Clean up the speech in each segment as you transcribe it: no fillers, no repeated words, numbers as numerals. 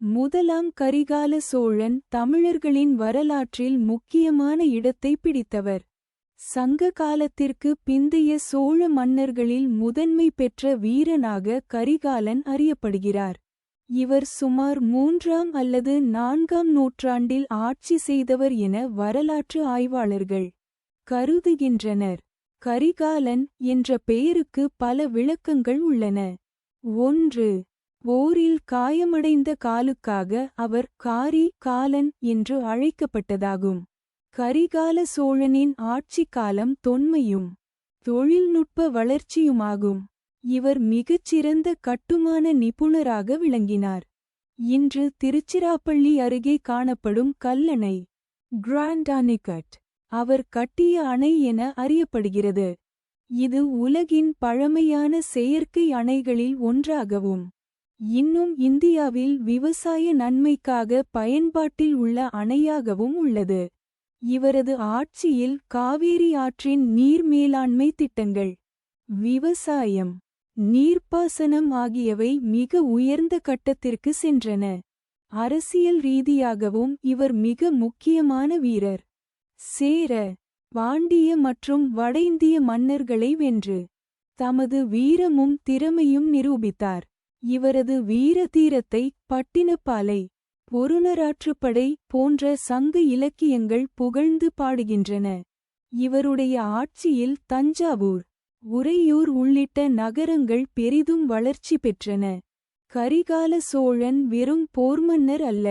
முதலாம் கரிகால சோழன் தமிழர்களின் வரலாற்றில் முக்கியமான இடத்தை பிடித்தவர். சங்க காலத்திற்கு பிந்தைய சோழ மன்னர்களில் முதன்மை பெற்ற வீரனாக கரிகாலன் அறியப்படுகிறார். இவர் சுமார் 3ஆம் அல்லது 4ஆம் நூற்றாண்டில் ஆட்சி செய்தவர் என வரலாற்று ஆய்வாளர்கள் கருதுகின்றனர். கரிகாலன் என்ற பெயருக்கு பல விளக்கங்கள் உள்ளன. 1. போரில் காயமடைந்த காலுக்காக அவர் காரி-காலன் என்று அழைக்கப்பட்டதாகும். கரிகால சோழனின் ஆட்சி காலம் தொன்மையும் தொழில்நுட்ப வளர்ச்சியுமாகும். இவர் மிகச்சிறந்த கட்டுமான நிபுணராக விளங்கினார். இன்று திருச்சிராப்பள்ளி அருகே காணப்படும் கல்லணை கிராண்ட் அணைக்கட் அவர் கட்டிய அணை என அறியப்படுகிறது. இது உலகின் பழமையான செயற்கை அணைகளில் ஒன்றாகவும் இன்னும் இந்தியாவில் விவசாய நன்மைக்காக பயன்பாட்டில் உள்ள அணையாகவும் உள்ளது. இவரது ஆட்சியில் காவேரி ஆற்றின் நீர் மேலாண்மை திட்டங்கள், விவசாயம், நீர்ப்பாசனம் ஆகியவை மிக உயர்ந்த கட்டத்திற்கு சென்றன. அரசியல் ரீதியாகவும் இவர் மிக முக்கியமான வீரர். சேர, பாண்டிய மற்றும் வட இந்திய மன்னர்களை வென்று தமது வீரமும் திறமையும் நிரூபித்தார். இவரது வீர தீரத்தை பட்டினப்பாலை, பொருநராற்றுப்படை போன்ற சங்க இலக்கியங்கள் புகழ்ந்து பாடுகின்றன. இவருடைய ஆட்சியில் தஞ்சாவூர், உறையூர் உள்ளிட்ட நகரங்கள் பெரிதும் வளர்ச்சி பெற்றன. கரிகால சோழன் வெறும் போர்மன்னர் அல்ல,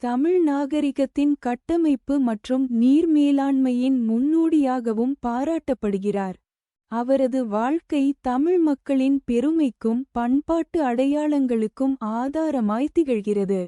தமிழ் நாகரிகத்தின் கட்டமைப்பு மற்றும் நீர் மேலாண்மையின் முன்னோடியாகவும் பாராட்டப்படுகிறார். அவரது வாழ்க்கை தமிழ் மக்களின் பெருமைக்கும் பண்பாட்டு அடையாளங்களுக்கும் ஆதாரமாய் திகழ்கிறது.